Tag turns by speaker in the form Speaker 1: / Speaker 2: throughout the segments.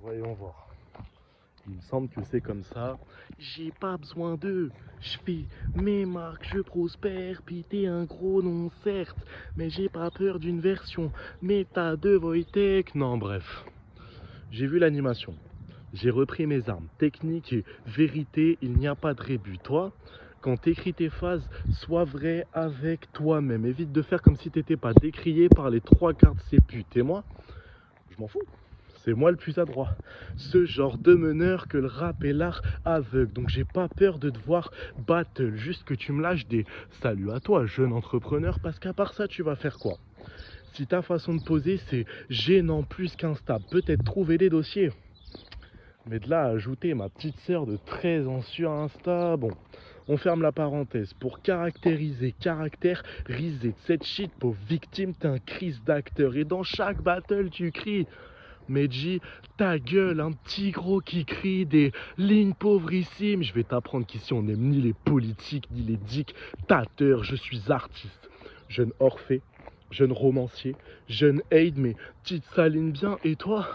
Speaker 1: Voyons voir. Il me semble que c'est comme ça. J'ai pas besoin d'eux. Je fais mes marques, je prospère. Puis t'es un gros nom, certes. Mais j'ai pas peur d'une version méta de Wojtek. Non, bref. J'ai vu l'animation. J'ai repris mes armes. Technique et vérité, il n'y a pas de rébut. Toi, quand t'écris tes phases, sois vrai avec toi-même. Évite de faire comme si t'étais pas décrié par les trois quarts de ces putes. Et moi, je m'en fous. C'est moi le plus adroit. Ce genre de meneur que le rap est l'art aveugle. Donc j'ai pas peur de devoir battle. Juste que tu me lâches des salut à toi, jeune entrepreneur. Parce qu'à part ça, tu vas faire quoi? Si ta façon de poser, c'est gênant plus qu'instable. Peut-être trouver des dossiers. Mais de là à ajouter ma petite sœur de 13 ans sur Insta, bon, on ferme la parenthèse. Pour caractériser, caractériser de cette shit, pauvre victime, t'es un crise d'acteur. Et dans chaque battle, tu cries. Medji, ta gueule, un petit gros qui crie des lignes pauvrissimes. Je vais t'apprendre qu'ici on n'aime ni les politiques, ni les dictateurs. Je suis artiste, jeune Orphée, jeune romancier, jeune Aide, mais petites salines bien. Et toi,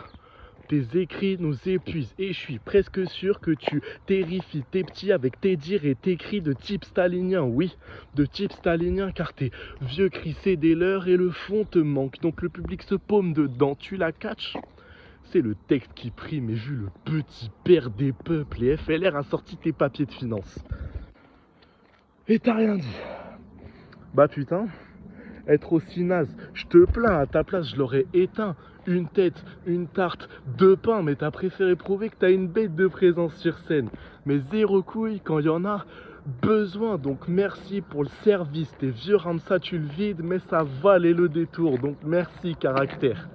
Speaker 1: tes écrits nous épuisent. Et je suis presque sûr que tu terrifies tes petits avec tes dires et tes cris de type stalinien. Oui, de type stalinien, car tes vieux cris c'est des leurs et le fond te manque. Donc le public se paume dedans. Tu la catches? C'est le texte qui prime et vu le petit père des peuples et FLR a sorti tes papiers de finance. Et t'as rien dit. Bah putain, être aussi naze, je te plains, à ta place je l'aurais éteint. Une tête, une tarte, deux pains, mais t'as préféré prouver que t'as une bête de présence sur scène. Mais zéro couille quand il y en a besoin, donc merci pour le service. Tes vieux Ramsa tu le vides, mais ça valait le détour, donc merci caractère.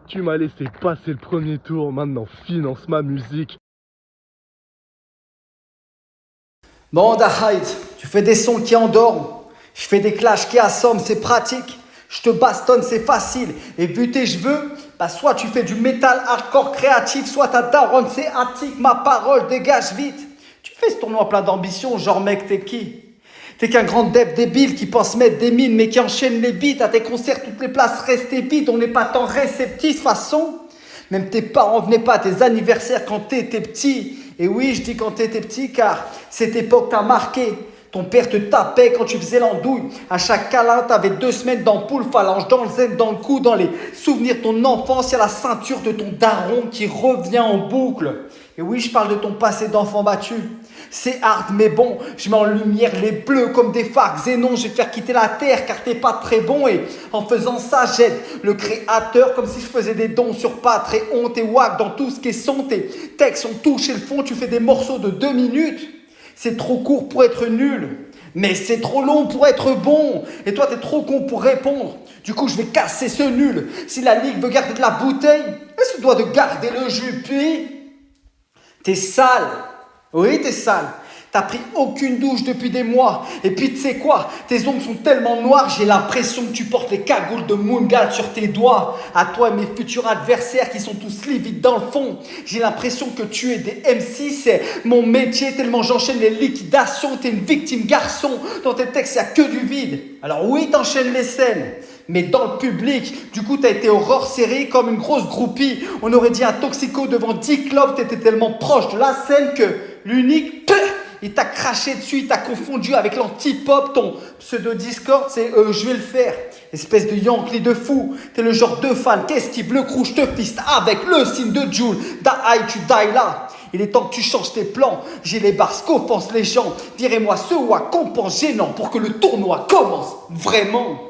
Speaker 1: Tu m'as laissé passer le premier tour, maintenant finance ma musique.
Speaker 2: Bon, Dahide, tu fais des sons qui endorment. Je fais des clashs qui assomment, c'est pratique. Je te bastonne, c'est facile. Et vu tes cheveux, bah soit tu fais du métal hardcore créatif, soit ta daronne, c'est attique. Ma parole, dégage vite. Tu fais ce tournoi plein d'ambition, genre mec, t'es qui? T'es qu'un grand deb débile qui pense mettre des mines, mais qui enchaîne les beats. À tes concerts, toutes les places restaient vides. On n'est pas tant réceptifs, façon. Même tes parents venaient pas à tes anniversaires quand t'étais petit. Et oui, je dis quand t'étais petit, car cette époque t'a marqué. Ton père te tapait quand tu faisais l'andouille. À chaque câlin, t'avais 2 semaines d'ampoule, phalange dans le zen, dans le cou, dans les souvenirs de ton enfance. Il y a la ceinture de ton daron qui revient en boucle. Et oui, je parle de ton passé d'enfant battu. C'est hard, mais bon, je mets en lumière les bleus comme des phares. Et non, je vais te faire quitter la terre car t'es pas très bon. Et en faisant ça, j'aide le créateur comme si je faisais des dons sur Patreon. T'es wack dans tout ce qui est son. Tes textes ont touché le fond. Tu fais des morceaux de 2 minutes. C'est trop court pour être nul. Mais c'est trop long pour être bon. Et toi, t'es trop con pour répondre. Du coup, je vais casser ce nul. Si la ligue veut garder de la bouteille, elle se doit de garder le jus. Puis, t'es sale. Oui, t'es sale. T'as pris aucune douche depuis des mois. Et puis, tu sais quoi? Tes ongles sont tellement noirs, j'ai l'impression que tu portes les cagoules de Moongal sur tes doigts. À toi et mes futurs adversaires qui sont tous livides dans le fond. J'ai l'impression que tu es des MC, c'est mon métier tellement j'enchaîne les liquidations. T'es une victime garçon. Dans tes textes, il n'y a que du vide. Alors oui, t'enchaînes les scènes. Mais dans le public, du coup, t'as été horreur série comme une grosse groupie. On aurait dit un toxico devant 10 clubs. T'étais tellement proche de la scène que l'unique, il t'a craché dessus, il t'a confondu avec l'anti-pop. Ton pseudo Discord, c'est je vais le faire. Espèce de Yankee de fou. T'es le genre de fan qu'esquive le crew, je te fiste avec le signe de Joule. Die, tu die là. Il est temps que tu changes tes plans. J'ai les bars qu'offensent les gens. Direz-moi ce ou à qu'on pense gênant pour que le tournoi commence vraiment.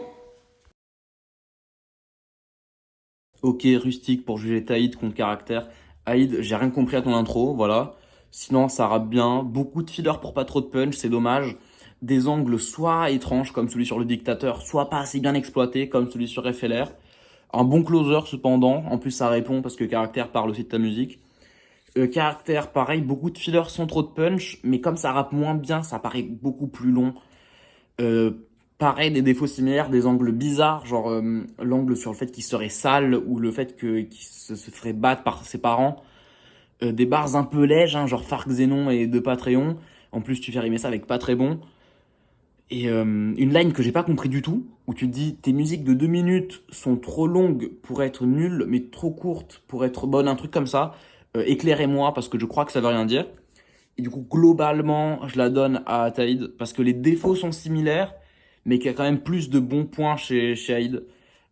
Speaker 3: Ok, rustique pour juger Taïd contre caractère. Aïd, j'ai rien compris à ton intro, voilà. Sinon, ça rappe bien. Beaucoup de fillers pour pas trop de punch, c'est dommage. Des angles soit étranges, comme celui sur le dictateur, soit pas assez bien exploités, comme celui sur FLR. Un bon closer, cependant. En plus, ça répond parce que caractère parle aussi de ta musique. Caractère, pareil, beaucoup de fillers sans trop de punch, mais comme ça rappe moins bien, ça paraît beaucoup plus long. Pareil, des défauts similaires, des angles bizarres, genre l'angle sur le fait qu'il serait sale ou le fait qu'il se ferait battre par ses parents. Des bars un peu lèges, hein, genre Farc Zénon et de Patreon. En plus, tu fais rimer ça avec pas très bon. Et une line que j'ai pas compris du tout, où tu te dis tes musiques de 2 minutes sont trop longues pour être nulles, mais trop courtes pour être bonnes, un truc comme ça. Éclairez-moi parce que je crois que ça veut rien dire. Et du coup, globalement, je la donne à Ataïd parce que les défauts sont similaires, mais qu'il y a quand même plus de bons points chez Aïd.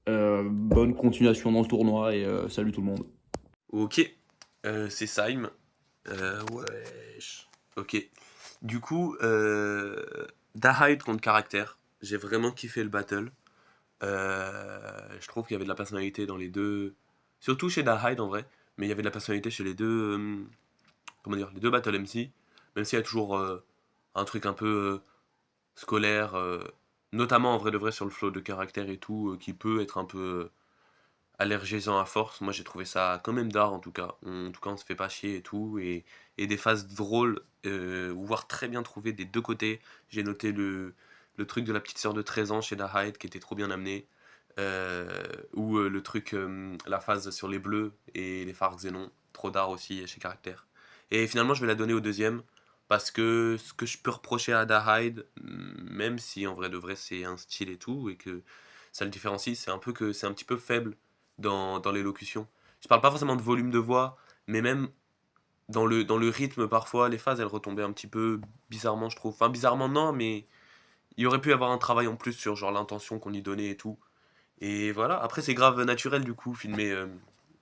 Speaker 3: Bonne continuation dans le tournoi et salut tout le monde.
Speaker 4: Ok, c'est Saïm. Wesh. Ok. Du coup, Dahide contre Caractère. J'ai vraiment kiffé le battle. Je trouve qu'il y avait de la personnalité dans les deux. Surtout chez Dahide en vrai. Mais il y avait de la personnalité chez les deux. Comment dire, les deux battle MC. Même s'il y a toujours un truc un peu scolaire. Notamment en vrai de vrai sur le flow de caractère et tout. Qui peut être un peu allergisant à force. Moi j'ai trouvé ça quand même d'art en tout cas. En tout cas on se fait pas chier et tout. Et des phases drôles, voire très bien trouvées des deux côtés. J'ai noté le truc de la petite sœur de 13 ans chez Dahide qui était trop bien amené. Ou le truc, la phase sur les bleus et les phares xénon. Trop d'art aussi chez Caractère. Et finalement je vais la donner au deuxième. Parce que ce que je peux reprocher à Dahide, même si en vrai de vrai c'est un style et tout, et que ça le différencie, c'est un peu que c'est un petit peu faible dans l'élocution. Je parle pas forcément de volume de voix, mais même dans le rythme, parfois, les phases, elles retombaient un petit peu bizarrement, je trouve. Enfin, bizarrement, non, mais il y aurait pu y avoir un travail en plus sur genre l'intention qu'on y donnait et tout. Et voilà, après, c'est grave naturel, du coup, filmer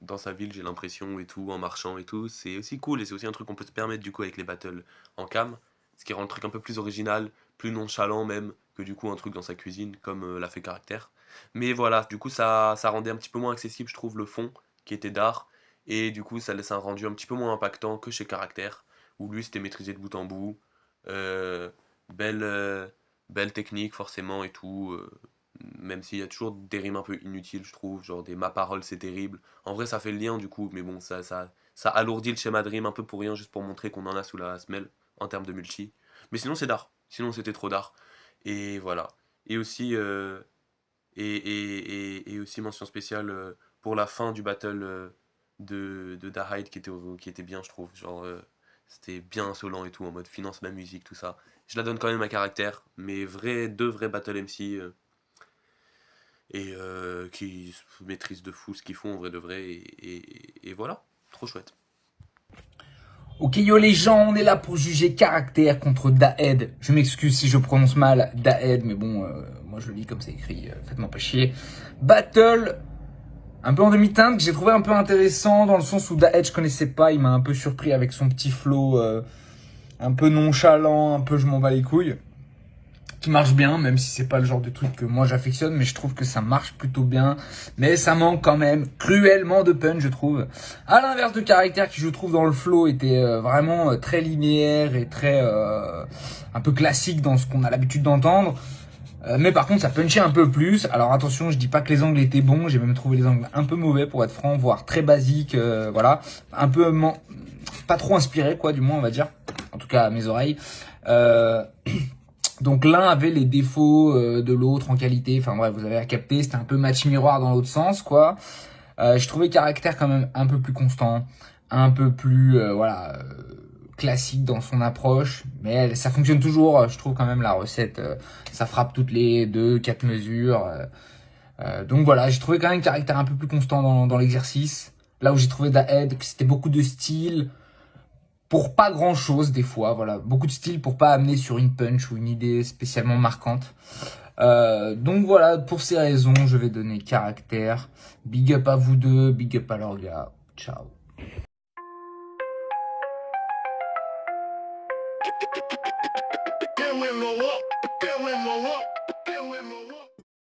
Speaker 4: dans sa ville, j'ai l'impression, et tout, en marchant et tout. C'est aussi cool, et c'est aussi un truc qu'on peut se permettre, du coup, avec les battles en cam. Ce qui rend le truc un peu plus original, plus nonchalant même, que du coup, un truc dans sa cuisine, comme l'a fait Caractère. Mais voilà, du coup, ça rendait un petit peu moins accessible, je trouve, le fond, qui était d'art. Et du coup, ça laisse un rendu un petit peu moins impactant que chez Caractère, où lui, c'était maîtrisé de bout en bout. Euh, belle, belle technique, forcément, et tout. Même s'il y a toujours des rimes un peu inutiles, je trouve. Genre des ma parole, c'est terrible. En vrai, ça fait le lien, du coup. Mais bon, ça alourdit le schéma de rime un peu pour rien, juste pour montrer qu'on en a sous la semelle, en termes de multi. Mais sinon, c'est d'art. Sinon, c'était trop d'art. Et voilà. Et aussi, et aussi mention spéciale pour la fin du battle de Dahide qui était bien, je trouve. Genre, c'était bien insolent et tout, en mode finance ma musique, tout ça. Je la donne quand même à caractère, mais deux vrais battle MC et qui maîtrisent de fou ce qu'ils font en vrai de vrai. Et voilà, trop chouette.
Speaker 5: Ok yo les gens, on est là pour juger caractère contre Daed. Je m'excuse si je prononce mal Daed, mais bon, moi je le lis comme c'est écrit, faites-moi pas chier. Battle, un peu en demi-teinte, que j'ai trouvé un peu intéressant dans le sens où Daed je connaissais pas, il m'a un peu surpris avec son petit flow un peu nonchalant, un peu je m'en bats les couilles. Qui marche bien, même si c'est pas le genre de truc que moi j'affectionne, mais je trouve que ça marche plutôt bien. Mais ça manque quand même cruellement de punch, je trouve. À l'inverse de caractère qui, je trouve, dans le flow était vraiment très linéaire et très un peu classique dans ce qu'on a l'habitude d'entendre. Mais par contre, ça punchait un peu plus. Alors attention, je dis pas que les angles étaient bons, j'ai même trouvé les angles un peu mauvais pour être franc, voire très basiques, voilà. Un peu pas trop inspiré, quoi, du moins, on va dire. En tout cas, à mes oreilles. Donc l'un avait les défauts de l'autre en qualité. Enfin bref, vous avez à capter, c'était un peu match miroir dans l'autre sens, quoi. Je trouvais caractère quand même un peu plus constant, un peu plus classique dans son approche, mais ça fonctionne toujours. Je trouve quand même la recette, ça frappe toutes les 2-4 mesures. Donc voilà, j'ai trouvé quand même caractère un peu plus constant dans l'exercice. Là où j'ai trouvé Daed que c'était beaucoup de style pour pas grand chose des fois, voilà, beaucoup de style pour pas amener sur une punch ou une idée spécialement marquante. Donc voilà, pour ces raisons, je vais donner caractère. Big up à vous deux, big up à leur gars. Ciao.
Speaker 1: Get with my walk, get with my walk, get with my walk.